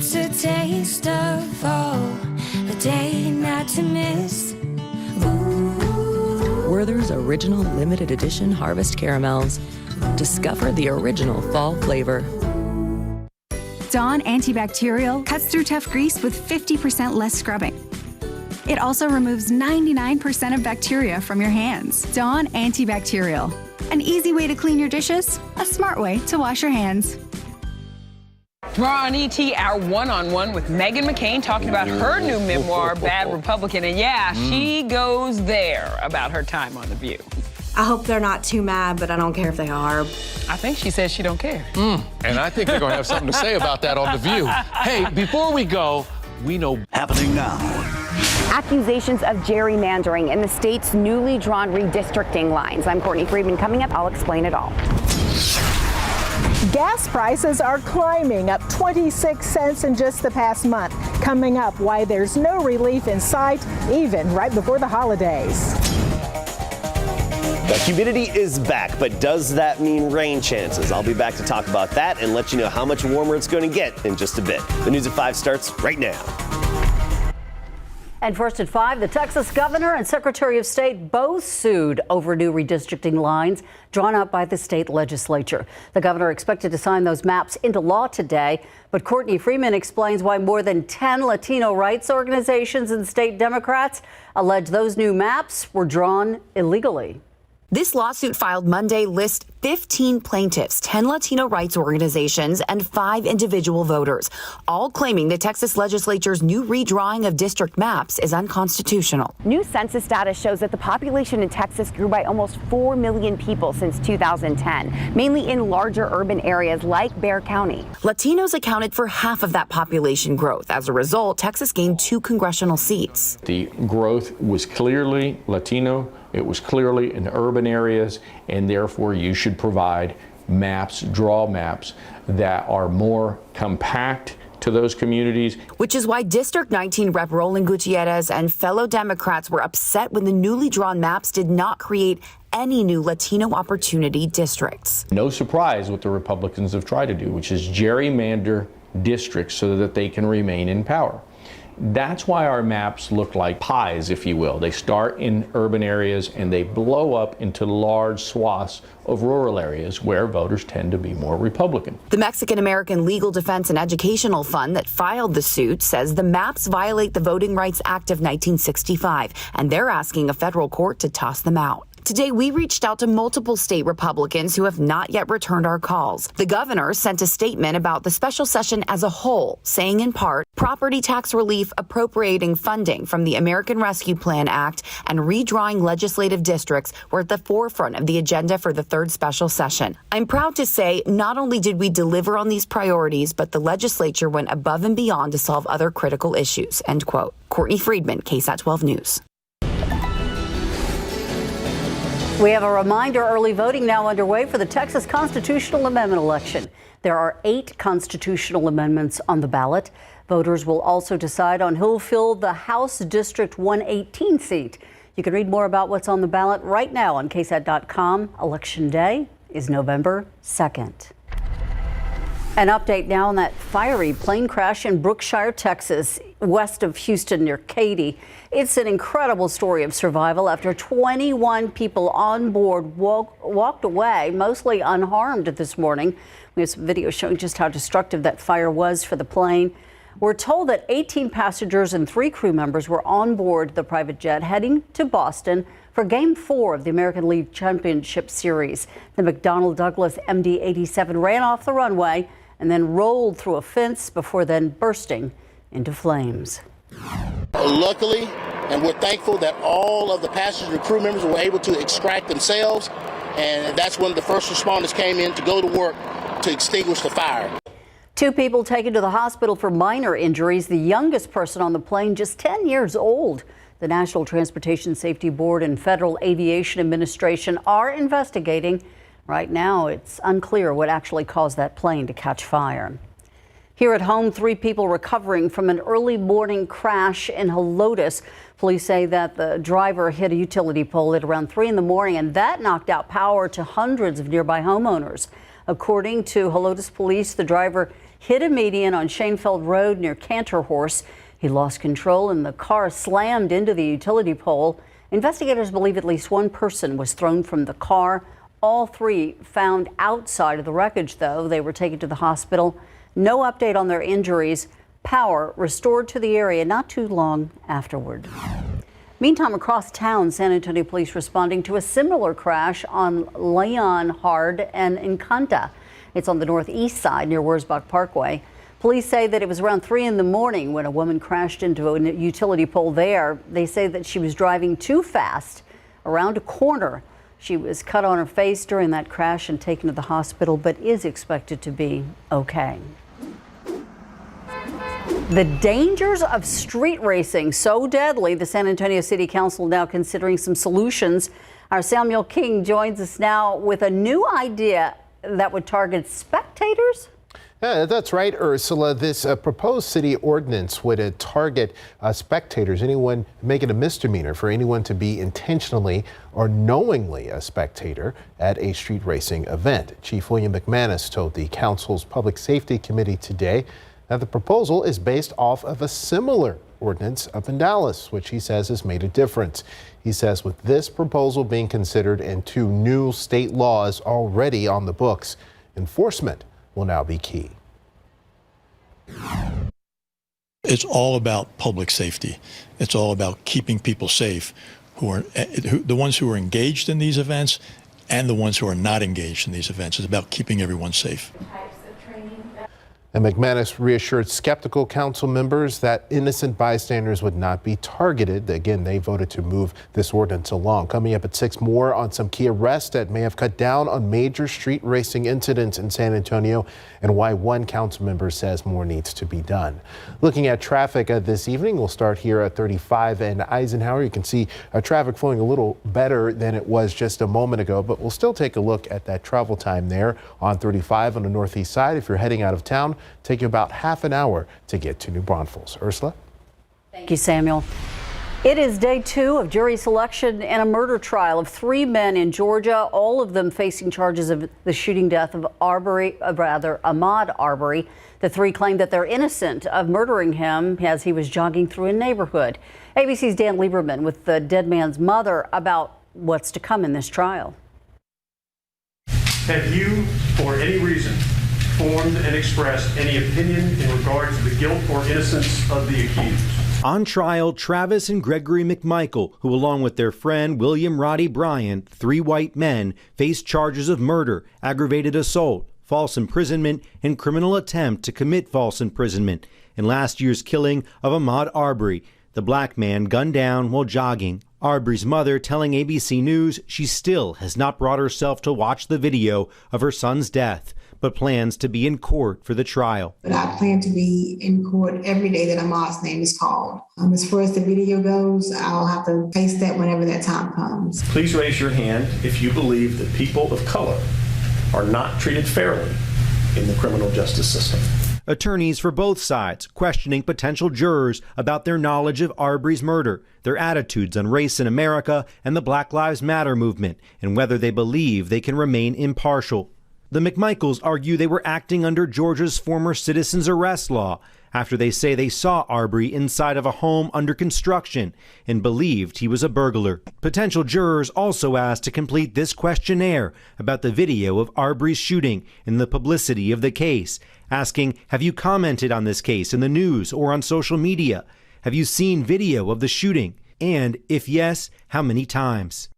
It's a taste of fall, a day not to miss. Werther's Original Limited Edition Harvest Caramels. Discover the original fall flavor. Dawn Antibacterial cuts through tough grease with 50% less scrubbing. It also removes 99% of bacteria from your hands. Dawn Antibacterial. An easy way to clean your dishes, a smart way to wash your hands. Tomorrow on ET, our one-on-one with Meghan McCain talking about her new memoir, Bad Republican. And yeah, she goes there about her time on The View. I hope they're not too mad, but I don't care if they are. I think she says she don't care. And I think they're going to have something to say about that on The View. Hey, before we go, we know happening now. Accusations of gerrymandering in the state's newly drawn redistricting lines. I'm Courtney Friedman. Coming up, I'll explain it all. Gas prices are climbing, up 26 cents in just the past month. Coming up, why there's no relief in sight, even right before the holidays. The humidity is back, but does that mean rain chances? I'll be back to talk about that and let you know how much warmer it's going to get in just a bit. The News at 5 starts right now. And first at 5, the Texas governor and Secretary of State both sued over new redistricting lines drawn up by the state legislature. The governor expected to sign those maps into law today, but Courtney Friedman explains why more than 10 Latino rights organizations and state Democrats allege those new maps were drawn illegally. This lawsuit filed Monday lists 15 plaintiffs, 10 Latino rights organizations, and 5 individual voters, all claiming the Texas legislature's new redrawing of district maps is unconstitutional. New census data shows that the population in Texas grew by almost 4 million people since 2010, mainly in larger urban areas like Bexar County. Latinos accounted for half of that population growth. As a result, Texas gained 2 congressional seats. The growth was clearly Latino. It was clearly in urban areas, and therefore you should provide maps, draw maps that are more compact to those communities. Which is why District 19 Rep. Roland Gutierrez and fellow Democrats were upset when the newly drawn maps did not create any new Latino opportunity districts. No surprise what the Republicans have tried to do, which is gerrymander districts so that they can remain in power. That's why our maps look like pies, if you will. They start in urban areas and they blow up into large swaths of rural areas where voters tend to be more Republican. The Mexican American Legal Defense and Educational Fund that filed the suit says the maps violate the Voting Rights Act of 1965, and they're asking a federal court to toss them out. Today, we reached out to multiple state Republicans who have not yet returned our calls. The governor sent a statement about the special session as a whole, saying in part, property tax relief appropriating funding from the American Rescue Plan Act and redrawing legislative districts were at the forefront of the agenda for the third special session. I'm proud to say not only did we deliver on these priorities, but the legislature went above and beyond to solve other critical issues, end quote. Courtney Friedman, KSAT 12 News. We have a reminder, early voting now underway for the Texas constitutional amendment election. There are 8 constitutional amendments on the ballot. Voters will also decide on who'll fill the House District 118 seat. You can read more about what's on the ballot right now on KSAT.com. Election Day is November 2nd. An update now on that fiery plane crash in Brookshire, Texas, west of Houston near Katy. It's an incredible story of survival after 21 people on board walked away, mostly unharmed this morning. We have some video showing just how destructive that fire was for the plane. We're told that 18 passengers and 3 crew members were on board the private jet heading to Boston for Game 4 of the American League Championship Series. The McDonnell Douglas MD-87 ran off the runway and then rolled through a fence before then bursting into flames. Luckily, and we're thankful that all of the passenger and crew members were able to extract themselves, and that's when the first responders came in to go to work to extinguish the fire. 2 people taken to the hospital for minor injuries. The youngest person on the plane, just 10 years old. The National Transportation Safety Board and Federal Aviation Administration are investigating. Right now, it's unclear what actually caused that plane to catch fire. Here at home, 3 people recovering from an early morning crash in Helotes. Police say that the driver hit a utility pole at around 3 in the morning, and that knocked out power to hundreds of nearby homeowners. According to Helotes police, the driver hit a median on Schoenfeld Road near Cantorhorse. He lost control and the car slammed into the utility pole. Investigators believe at least one person was thrown from the car. All three found outside of the wreckage, though. They were taken to the hospital. No update on their injuries. Power restored to the area not too long afterward. Meantime, across town, San Antonio police responding to a similar crash on Leonhard and Encanta. It's on the northeast side near Wurzbach Parkway. Police say that it was around 3 in the morning when a woman crashed into a utility pole there. They say that she was driving too fast around a corner. She was cut on her face during that crash and taken to the hospital, but is expected to be okay. The dangers of street racing, so deadly, the San Antonio City Council now considering some solutions. Our Samuel King joins us now with a new idea that would target spectators. Yeah, that's right, Ursula. This proposed city ordinance would target spectators, anyone, make it a misdemeanor for anyone to be intentionally or knowingly a spectator at a street racing event. Chief William McManus told the council's Public Safety Committee today that the proposal is based off of a similar ordinance up in Dallas, which he says has made a difference. He says with this proposal being considered and 2 new state laws already on the books, enforcement will now be key. It's all about public safety. It's all about keeping people safe, the ones who are engaged in these events and the ones who are not engaged in these events. It's about keeping everyone safe. And McManus reassured skeptical council members that innocent bystanders would not be targeted. Again, they voted to move this ordinance along. Coming up at 6, more on some key arrests that may have cut down on major street racing incidents in San Antonio and why one council member says more needs to be done. Looking at traffic this evening, we'll start here at 35 and Eisenhower. You can see traffic flowing a little better than it was just a moment ago, but we'll still take a look at that travel time there on 35 on the northeast side. If you're heading out of town, take you about half an hour to get to New Braunfels. Ursula? Thank you, Samuel. It is day 2 of jury selection in a murder trial of 3 men in Georgia, all of them facing charges of the shooting death of Ahmaud Arbery. The 3 claim that they're innocent of murdering him as he was jogging through a neighborhood. ABC's Dan Lieberman with the dead man's mother about what's to come in this trial. Have you, for any reason, formed and expressed any opinion in regard to the guilt or innocence of the accused? On trial, Travis and Gregory McMichael, who along with their friend William Roddy Bryant, 3 white men, faced charges of murder, aggravated assault, false imprisonment, and criminal attempt to commit false imprisonment in last year's killing of Ahmaud Arbery, the black man gunned down while jogging. Arbery's mother telling ABC News she still has not brought herself to watch the video of her son's death, but plans to be in court for the trial. But I plan to be in court every day that Ahmaud's name is called. As far as the video goes, I'll have to face that whenever that time comes. Please raise your hand if you believe that people of color are not treated fairly in the criminal justice system. Attorneys for both sides questioning potential jurors about their knowledge of Arbery's murder, their attitudes on race in America and the Black Lives Matter movement, and whether they believe they can remain impartial. The McMichaels argue they were acting under Georgia's former citizens arrest law after they say they saw Arbery inside of a home under construction and believed he was a burglar. Potential jurors also asked to complete this questionnaire about the video of Arbery's shooting and the publicity of the case, asking, have you commented on this case in the news or on social media? Have you seen video of the shooting? And if yes, how many times?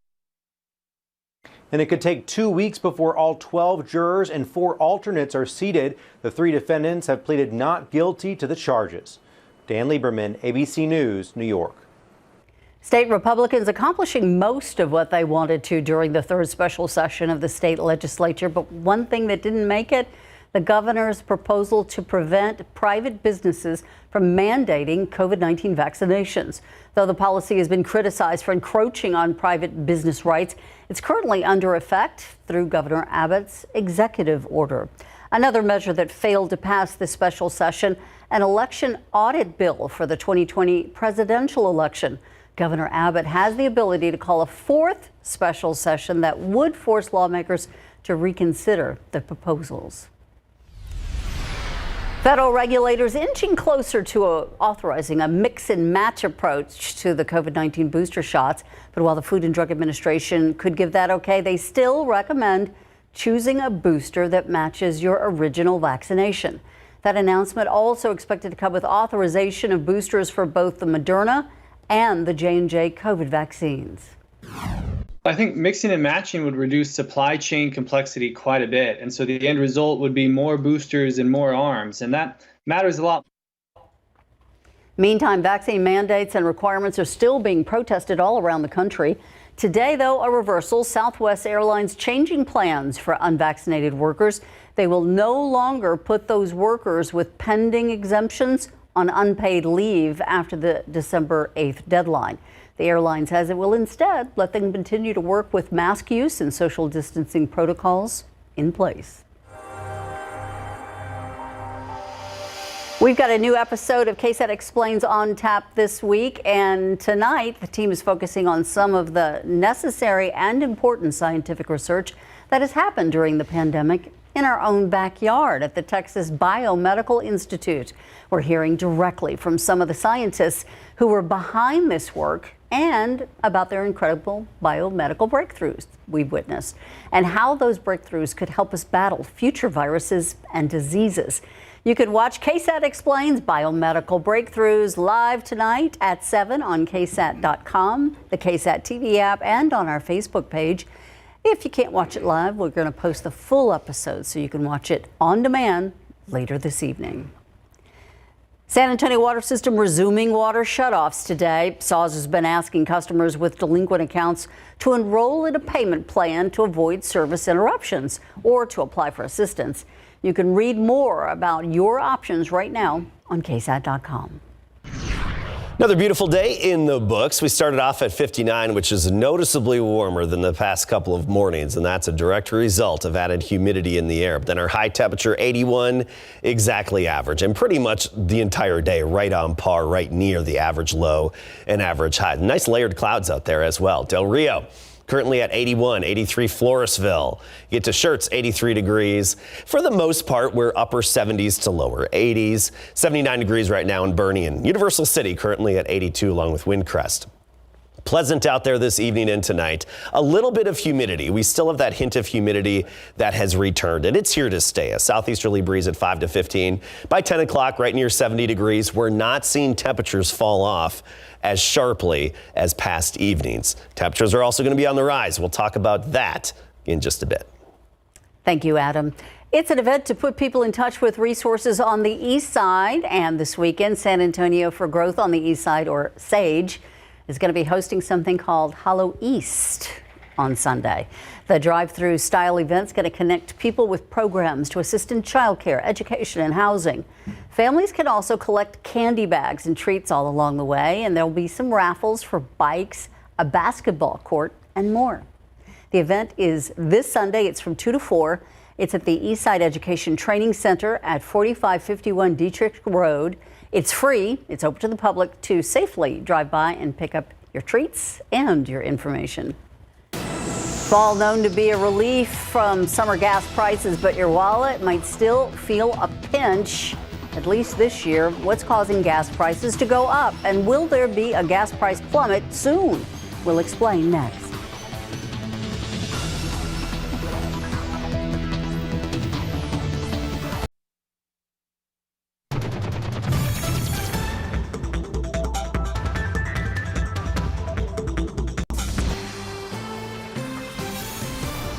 And it could take 2 weeks before all 12 jurors and 4 alternates are seated. The 3 defendants have pleaded not guilty to the charges. Dan Lieberman, ABC News, New York. State Republicans accomplishing most of what they wanted to during the 3rd special session of the state legislature. But one thing that didn't make it, the governor's proposal to prevent private businesses from mandating COVID-19 vaccinations. Though the policy has been criticized for encroaching on private business rights, it's currently under effect through Governor Abbott's executive order. Another measure that failed to pass this special session, an election audit bill for the 2020 presidential election. Governor Abbott has the ability to call a 4th special session that would force lawmakers to reconsider the proposals. Federal regulators inching closer to authorizing a mix and match approach to the COVID-19 booster shots. But while the Food and Drug Administration could give that okay, they still recommend choosing a booster that matches your original vaccination. That announcement also expected to come with authorization of boosters for both the Moderna and the J&J COVID vaccines. I think mixing and matching would reduce supply chain complexity quite a bit. And so the end result would be more boosters and more arms. And that matters a lot. Meantime, vaccine mandates and requirements are still being protested all around the country. Today, though, a reversal. Southwest Airlines changing plans for unvaccinated workers. They will no longer put those workers with pending exemptions on unpaid leave after the December 8th deadline. The airline says it will instead let them continue to work with mask use and social distancing protocols in place. We've got a new episode of KSAT Explains on tap this week, and tonight the team is focusing on some of the necessary and important scientific research that has happened during the pandemic in our own backyard at the Texas Biomedical Institute. We're hearing directly from some of the scientists who were behind this work and about their incredible biomedical breakthroughs we've witnessed and how those breakthroughs could help us battle future viruses and diseases. You can watch KSAT Explains Biomedical Breakthroughs live tonight at 7 on KSAT.com, the KSAT TV app, and on our Facebook page. If you can't watch it live, we're going to post the full episode so you can watch it on demand later this evening. San Antonio Water System resuming water shutoffs today. SAWS has been asking customers with delinquent accounts to enroll in a payment plan to avoid service interruptions or to apply for assistance. You can read more about your options right now on KSAT.com. Another beautiful day in the books. We started off at 59, which is noticeably warmer than the past couple of mornings, and that's a direct result of added humidity in the air. But then our high temperature, 81, exactly average, and pretty much the entire day right on par, right near the average low and average high. Nice layered clouds out there as well. Del Rio currently at 81, 83 Floresville. Get to Schertz, 83 degrees. For the most part, we're upper 70s to lower 80s. 79 degrees right now in Bernie, and Universal City currently at 82 along with Windcrest. Pleasant out there this evening and tonight. A little bit of humidity. We still have that hint of humidity that has returned, and it's here to stay. A southeasterly breeze at 5 to 15. By 10 o'clock, right near 70 degrees, we're not seeing temperatures fall off as sharply as past evenings. Temperatures are also going to be on the rise. We'll talk about that in just a bit. Thank you, Adam. It's an event to put people in touch with resources on the east side, and this weekend, San Antonio for Growth on the East Side, or SAGE, is going to be hosting something called Hallow East on Sunday. The drive-through style event's going to connect people with programs to assist in childcare, education, and housing. Families can also collect candy bags and treats all along the way, and there'll be some raffles for bikes, a basketball court, and more. The event is this Sunday. It's from 2 to 4. It's at the Eastside Education Training Center at 4551 Dietrich Road. It's free. It's open to the public to safely drive by and pick up your treats and your information. Fall known to be a relief from summer gas prices, but your wallet might still feel a pinch, at least this year. What's causing gas prices to go up? And will there be a gas price plummet soon? We'll explain next.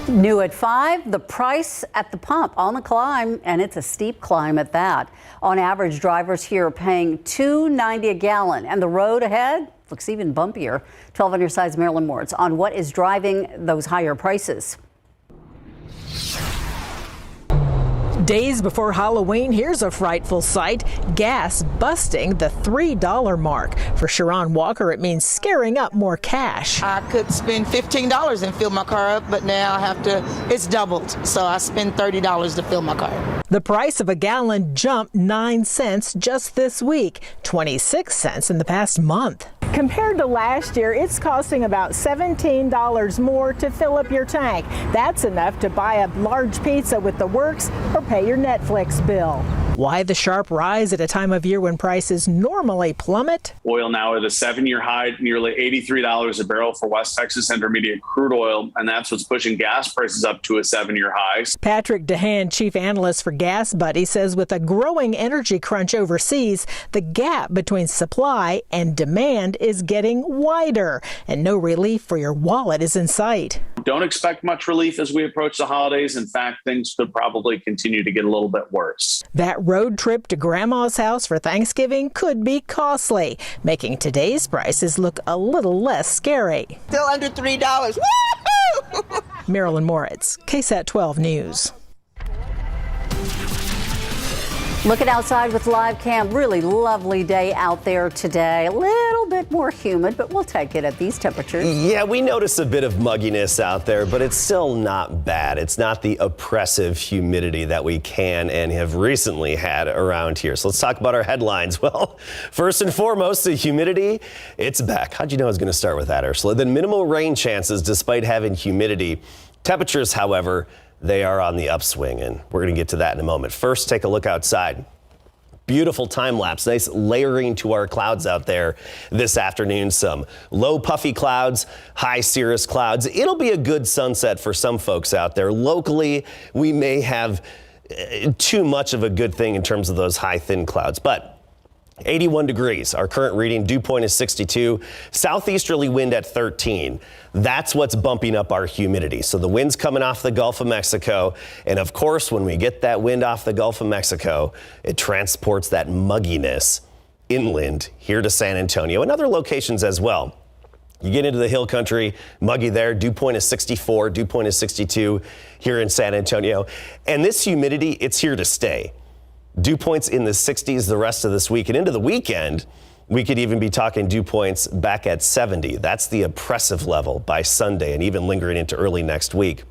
New at 5, the price at the pump on the climb, and it's a steep climb at that. On average, drivers here are paying $2.90 a gallon, and the road ahead looks even bumpier. 12 on your side's Marilyn Moritz on what is driving those higher prices. Days before Halloween, here's a frightful sight. Gas busting the $3 mark. For Sharon Walker, it means scaring up more cash. I could spend $15 and fill my car up, but now I have to, it's doubled. So I spend $30 to fill my car. The price of a gallon jumped 9 cents just this week, 26 cents in the past month. Compared to last year, it's costing about $17 more to fill up your tank. That's enough to buy a large pizza with the works or pay your Netflix bill. Why the sharp rise at a time of year when prices normally plummet? Oil now at a 7-year high, nearly $83 a barrel for West Texas Intermediate crude oil, and that's what's pushing gas prices up to a 7-year high. Patrick DeHaan, chief analyst for Gas Buddy, says with a growing energy crunch overseas, the gap between supply and demand is getting wider, and no relief for your wallet is in sight. Don't expect much relief as we approach the holidays. In fact, things could probably continue to get a little bit worse. That road trip to Grandma's house for Thanksgiving could be costly, making today's prices look a little less scary. Still under $3. Woo-hoo! Marilyn Moritz, KSAT 12 News. Looking outside with live cam, really lovely day out there today. A little bit more humid, but we'll take it at these temperatures. Yeah, we notice a bit of mugginess out there, but it's still not bad. It's not the oppressive humidity that we can and have recently had around here. So let's talk about our headlines. Well, first and foremost, the humidity, it's back. How'd you know I was going to start with that, Ursula? Then minimal rain chances despite having humidity. Temperatures, however, they are on the upswing, and we're going to get to that in a moment. First, take a look outside. Beautiful time lapse, nice layering to our clouds out there this afternoon. Some low puffy clouds, high cirrus clouds. It'll be a good sunset for some folks out there. Locally, we may have too much of a good thing in terms of those high thin clouds, but 81 degrees. Our current reading, dew point is 62. Southeasterly wind at 13. That's what's bumping up our humidity. So the wind's coming off the Gulf of Mexico. And of course, when we get that wind off the Gulf of Mexico, it transports that mugginess inland here to San Antonio and other locations as well. You get into the hill country, muggy there, dew point is 64, dew point is 62 here in San Antonio. And this humidity, it's here to stay. Dew points in the 60s the rest of this week, and into the weekend, we could even be talking dew points back at 70. That's the oppressive level by Sunday and even lingering into early next week.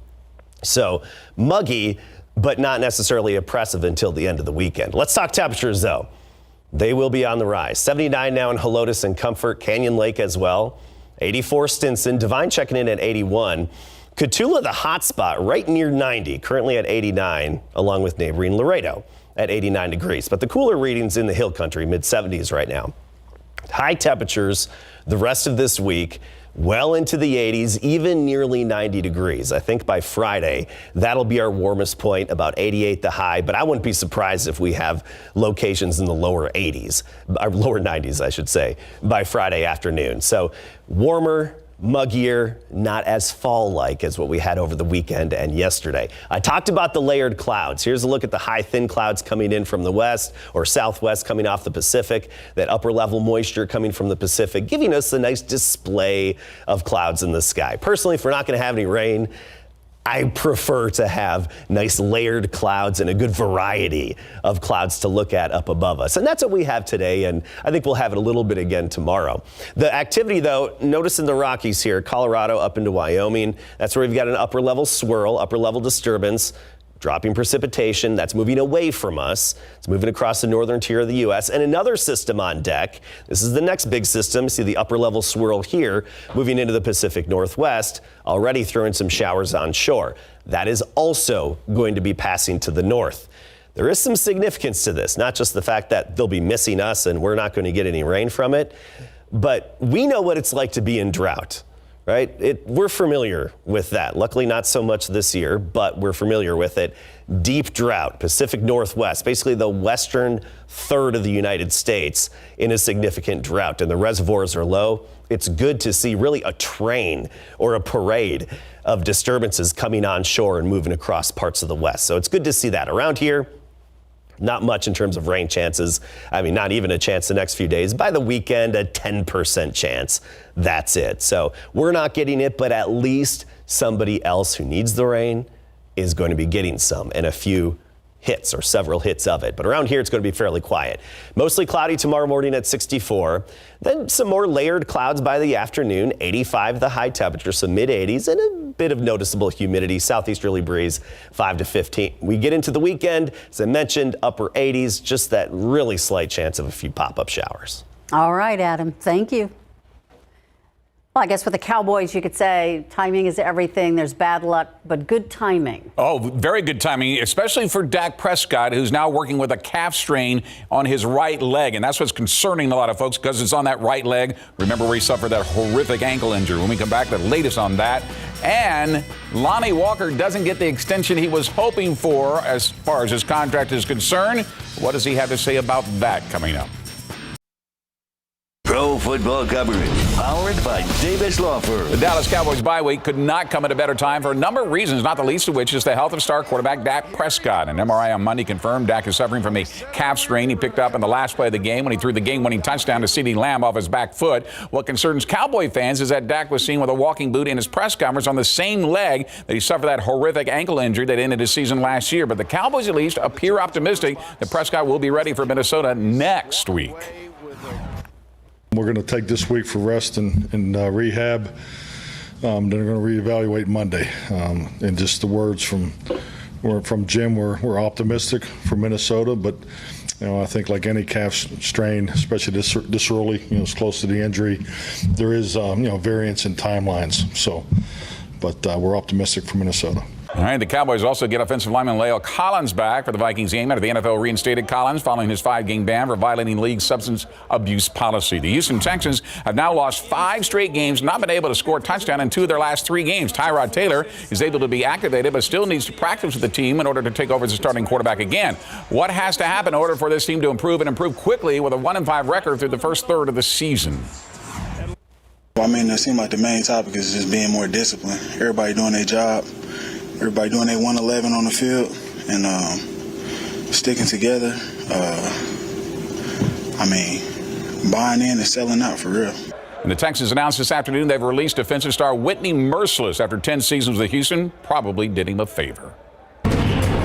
So muggy, but not necessarily oppressive until the end of the weekend. Let's talk temperatures, though. They will be on the rise. 79 now in Helotes and Comfort, Canyon Lake as well. 84 Stinson, Divine checking in at 81. Cotulla, the hot spot, right near 90, currently at 89, along with neighboring Laredo at 89 degrees. But the cooler readings in the hill country, mid-70s right now. High temperatures the rest of this week, well into the 80s, even nearly 90 degrees. I think by Friday, that'll be our warmest point, about 88 the high. But I wouldn't be surprised if we have locations in the lower 80s, or lower 90s, I should say, by Friday afternoon. So warmer, muggier, not as fall-like as what we had over the weekend and yesterday. I talked about the layered clouds. Here's a look at the high, thin clouds coming in from the west or southwest coming off the Pacific, that upper-level moisture coming from the Pacific, giving us a nice display of clouds in the sky. Personally, if we're not going to have any rain, I prefer to have nice layered clouds and a good variety of clouds to look at up above us. And that's what we have today, and I think we'll have it a little bit again tomorrow. The activity, though, notice in the Rockies here, Colorado up into Wyoming, that's where we've got an upper-level swirl, upper-level disturbance, dropping precipitation. That's moving away from us. It's moving across the northern tier of the U.S. And another system on deck. This is the next big system. See the upper level swirl here moving into the Pacific Northwest, already throwing some showers on shore. That is also going to be passing to the north. There is some significance to this, not just the fact that they'll be missing us and we're not going to get any rain from it, but we know what it's like to be in drought. Right? We're familiar with that. Luckily, not so much this year, but we're familiar with it. Deep drought, Pacific Northwest, basically the western third of the United States in a significant drought, and the reservoirs are low. It's good to see really a train or a parade of disturbances coming on shore and moving across parts of the west. So it's good to see that. Around here, not much in terms of rain chances. I mean, not even a chance the next few days. By the weekend, a 10% chance. That's it. So we're not getting it, but at least somebody else who needs the rain is going to be getting some, and a few hits or several hits of it. But around here, it's going to be fairly quiet. Mostly cloudy tomorrow morning at 64. Then some more layered clouds by the afternoon, 85 the high temperature, some mid-80s, and a bit of noticeable humidity, southeasterly breeze, 5 to 15. We get into the weekend, as I mentioned, upper 80s, just that really slight chance of a few pop-up showers. All right, Adam. Thank you. Well, I guess with the Cowboys, you could say timing is everything. There's bad luck, but good timing. Oh, very good timing, especially for Dak Prescott, who's now working with a calf strain on his right leg. And that's what's concerning a lot of folks because it's on that right leg. Remember where he suffered that horrific ankle injury. When we come back, the latest on that. And Lonnie Walker doesn't get the extension he was hoping for as far as his contract is concerned. What does he have to say about that coming up? Pro football coverage, powered by Davis Law Firm. The Dallas Cowboys bye week could not come at a better time for a number of reasons, not the least of which is the health of star quarterback Dak Prescott. An MRI on Monday confirmed Dak is suffering from a calf strain he picked up in the last play of the game when he threw the game-winning touchdown to CeeDee Lamb off his back foot. What concerns Cowboy fans is that Dak was seen with a walking boot in his press conference on the same leg that he suffered that horrific ankle injury that ended his season last year. But the Cowboys at least appear optimistic that Prescott will be ready for Minnesota next week. We're going to take this week for rest and rehab. Then we're going to reevaluate Monday. And just the words from Jim, we're optimistic for Minnesota, but I think like any calf strain, especially this early, it's close to the injury, there is variance in timelines. So, but we're optimistic for Minnesota. All right, the Cowboys also get offensive lineman La'el Collins back for the Vikings game after the NFL reinstated Collins following his 5-game ban for violating league substance abuse policy. The Houston Texans have now lost 5 straight games, not been able to score a touchdown in 2 of their last 3 games. Tyrod Taylor is able to be activated, but still needs to practice with the team in order to take over as a starting quarterback again. What has to happen in order for this team to improve and improve quickly with a 1-5 record through the first third of the season? Well, I mean, it seems like the main topic is just being more disciplined. Everybody doing their job. Everybody doing their 111 on the field and sticking together. Buying in and selling out for real. And the Texans announced this afternoon they've released defensive star Whitney Merciless after 10 seasons with Houston. Probably did him a favor.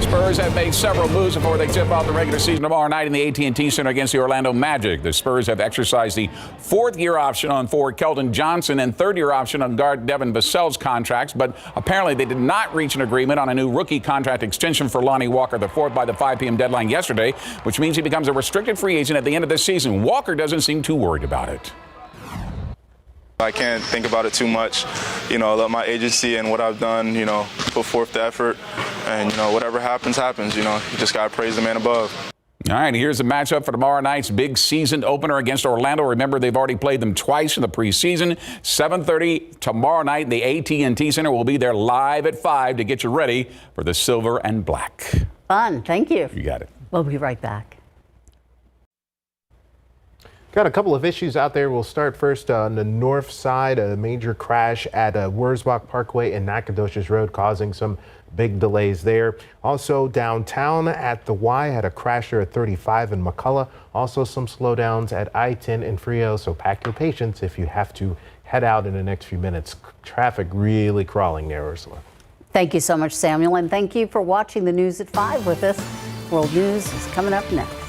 Spurs have made several moves before they tip off the regular season tomorrow night in the AT&T Center against the Orlando Magic. The Spurs have exercised the 4th-year option on forward Keldon Johnson and 3rd-year option on guard Devin Vassell's contracts, but apparently they did not reach an agreement on a new rookie contract extension for Lonnie Walker IV by the 5 p.m. deadline yesterday, which means he becomes a restricted free agent at the end of this season. Walker doesn't seem too worried about it. I can't think about it too much. Let my agency and what I've done, put forth the effort. And, whatever happens, happens. You just got to praise the man above. All right, here's the matchup for tomorrow night's big season opener against Orlando. Remember, they've already played them twice in the preseason. 7:30 tomorrow night. The AT&T Center will be there live at 5 to get you ready for the silver and black. Fun. Thank you. You got it. We'll be right back. Got a couple of issues out there. We'll start first on the north side. A major crash at Wurzbach Parkway and Nacogdoches Road causing some big delays there. Also downtown at the Y, had a crash there at 35 in McCullough. Also some slowdowns at I-10 in Frio, so pack your patience if you have to head out in the next few minutes. Traffic really crawling there, Ursula. Thank you so much, Samuel, and thank you for watching the News at 5 with us. World News is coming up next.